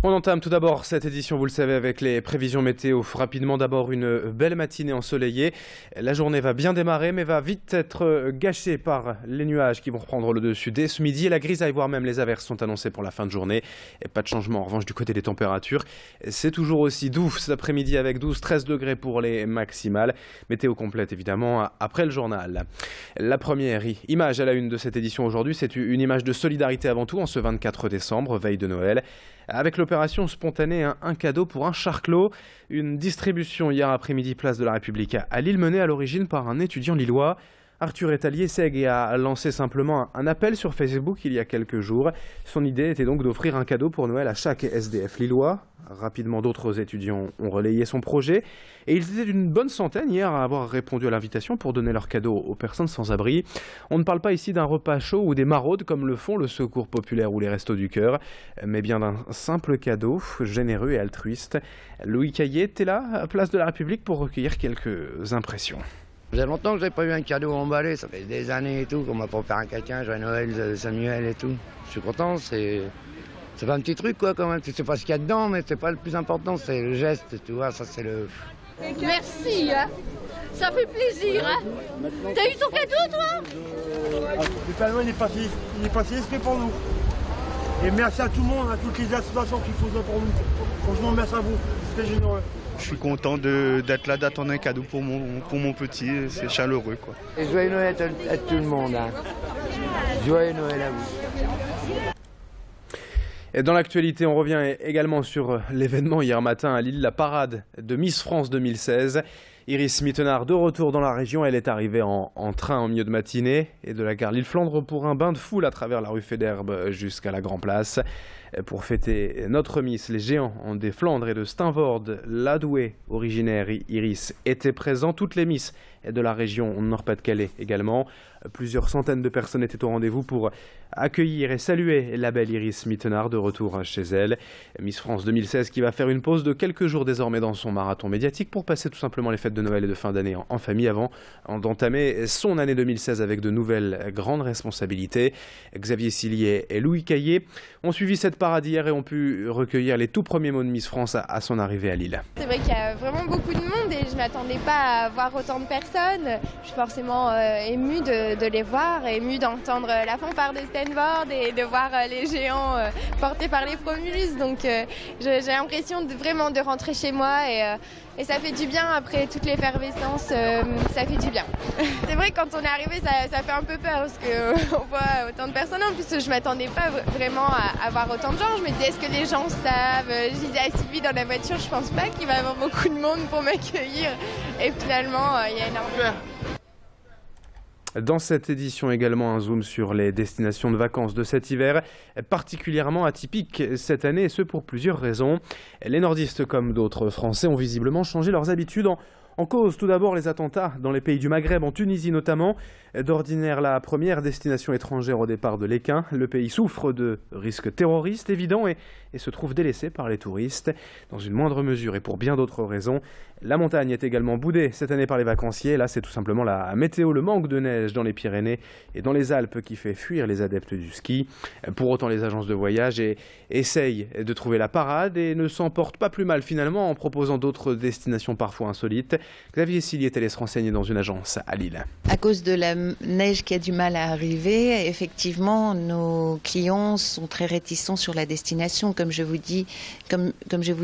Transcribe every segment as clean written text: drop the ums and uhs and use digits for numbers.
On entame tout d'abord cette édition, vous le savez, avec les prévisions météo. Rapidement, d'abord une belle matinée ensoleillée. La journée va bien démarrer, mais va vite être gâchée par les nuages qui vont reprendre le dessus dès ce midi. Et la grisaille, voire même les averses, sont annoncées pour la fin de journée. Et pas de changement en revanche du côté des températures. C'est toujours aussi doux cet après-midi avec 12-13 degrés pour les maximales. Météo complète évidemment après le journal. La première image à la une de cette édition aujourd'hui, c'est une image de solidarité avant tout en ce 24 décembre, veille de Noël. Avec l'opération spontanée un cadeau pour un charclos, une distribution hier après-midi place de la République à Lille menée à l'origine par un étudiant lillois. Arthur est allié SEG et a lancé simplement un appel sur Facebook il y a quelques jours. Son idée était donc d'offrir un cadeau pour Noël à chaque SDF lillois. Rapidement, d'autres étudiants ont relayé son projet et ils étaient une bonne centaine hier à avoir répondu à l'invitation pour donner leur cadeau aux personnes sans abri. On ne parle pas ici d'un repas chaud ou des maraudes comme le font le Secours populaire ou les Restos du Cœur, mais bien d'un simple cadeau généreux et altruiste. Louis Caillé était là, à Place de la République, pour recueillir quelques impressions. Ça fait longtemps que j'ai pas eu un cadeau emballé, ça fait des années et tout, qu'on m'a pas offert un quelqu'un, joyeux Noël, Samuel et tout. Je suis content, c'est pas un petit truc quoi quand même, tu sais pas ce qu'il y a dedans, mais c'est pas le plus important, c'est le geste, tu vois, ça c'est le... Merci, hein. Ça fait plaisir, hein. T'as eu ton cadeau toi? Le Père Noël il est passé exprès pour nous. Et merci à tout le monde, à toutes les associations qui font ça pour nous. Franchement, merci à vous, c'est généreux. Je suis content d'être là, d'attendre un cadeau pour mon petit, c'est chaleureux quoi. Et joyeux Noël à tout le monde, hein. Joyeux Noël à vous. Et dans l'actualité, on revient également sur l'événement hier matin à Lille, la parade de Miss France 2016. Iris Mittenard de retour dans la région, elle est arrivée en train en milieu de matinée et de la gare Lille-Flandre pour un bain de foule à travers la rue Fédherbe jusqu'à la Grand Place. Pour fêter notre Miss, les géants des Flandres et de Steenvoorde, la douée originaire Iris était présent. Toutes les Miss de la région Nord-Pas-de-Calais également. Plusieurs centaines de personnes étaient au rendez-vous pour accueillir et saluer la belle Iris Mittenard de retour chez elle. Miss France 2016 qui va faire une pause de quelques jours désormais dans son marathon médiatique pour passer tout simplement les fêtes de Noël et de fin d'année en famille avant d'entamer son année 2016 avec de nouvelles grandes responsabilités. Xavier Sillier et Louis Caillé ont suivi cette parade hier et ont pu recueillir les tout premiers mots de Miss France à son arrivée à Lille. C'est vrai qu'il y a vraiment beaucoup de monde et je ne m'attendais pas à voir autant de personnes. Je suis forcément émue de les voir, émue d'entendre la fanfare de Steenvoorde et de voir les géants portés par les Promulus. Donc j'ai l'impression vraiment de rentrer chez moi et ça fait du bien après toute l'effervescence, ça fait du bien. C'est vrai que quand on est arrivé, ça fait un peu peur parce qu'on voit autant de personnes. En plus, je ne m'attendais pas vraiment à voir autant de gens. Je me disais, est-ce que les gens savent? Je disais à Sylvie dans la voiture, je pense pas qu'il va y avoir beaucoup de monde pour m'accueillir. Et finalement, il y a énormément. Dans cette édition également, un zoom sur les destinations de vacances de cet hiver, particulièrement atypique cette année, et ce pour plusieurs raisons. Les nordistes, comme d'autres Français, ont visiblement changé leurs habitudes en cause tout d'abord les attentats dans les pays du Maghreb, en Tunisie notamment. D'ordinaire la première destination étrangère au départ de l'Équin, le pays souffre de risques terroristes évidents et se trouve délaissé par les touristes. Dans une moindre mesure et pour bien d'autres raisons, la montagne est également boudée cette année par les vacanciers. Là, c'est tout simplement la météo, le manque de neige dans les Pyrénées et dans les Alpes qui fait fuir les adeptes du ski. Pour autant, les agences de voyage essayent de trouver la parade et ne s'en portent pas plus mal finalement en proposant d'autres destinations parfois insolites. Xavier Sillier laisse renseigner dans une agence à Lille. À cause de la neige qui a du mal à arriver, effectivement, nos clients sont très réticents sur la destination. Comme je vous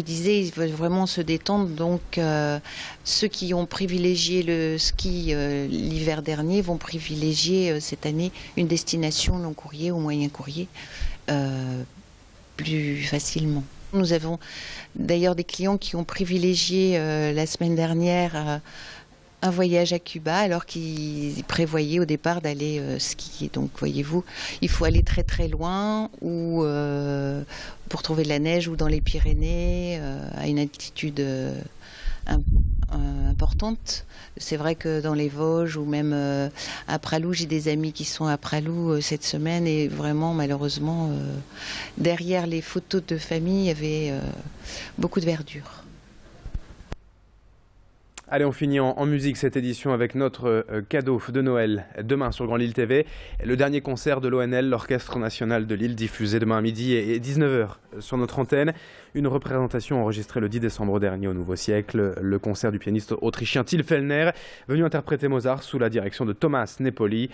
disais, ils veulent vraiment se détendre. Donc, ceux qui ont privilégié le ski l'hiver dernier vont privilégier cette année une destination long courrier ou moyen courrier plus facilement. Nous avons d'ailleurs des clients qui ont privilégié la semaine dernière un voyage à Cuba alors qu'ils prévoyaient au départ d'aller skier. Donc voyez-vous, il faut aller très très loin ou pour trouver de la neige ou dans les Pyrénées à une altitude importante. C'est vrai que dans les Vosges ou même à Pralou, j'ai des amis qui sont à Pralou cette semaine et vraiment malheureusement derrière les photos de famille il y avait beaucoup de verdure. Allez, on finit en musique cette édition avec notre cadeau de Noël. Demain sur Grand Lille TV, le dernier concert de l'ONL, l'Orchestre National de Lille, diffusé demain à midi et 19h sur notre antenne. Une représentation enregistrée le 10 décembre dernier au Nouveau Siècle. Le concert du pianiste autrichien Till Fellner, venu interpréter Mozart sous la direction de Thomas Nepoli.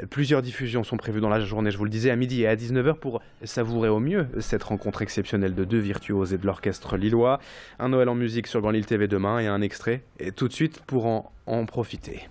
Plusieurs diffusions sont prévues dans la journée, je vous le disais, à midi et à 19h pour savourer au mieux cette rencontre exceptionnelle de deux virtuoses et de l'orchestre lillois. Un Noël en musique sur Grand Lille TV demain et un extrait. Et tout de suite pour en profiter.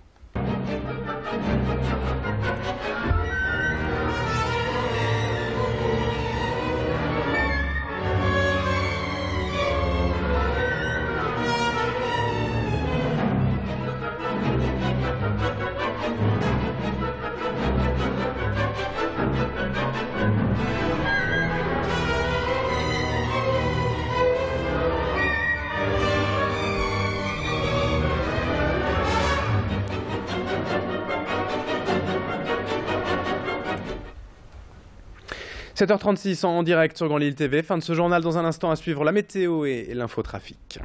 « 7h36 en direct sur Grand Lille TV. Fin de ce journal. Dans un instant à suivre la météo et l'infotrafic.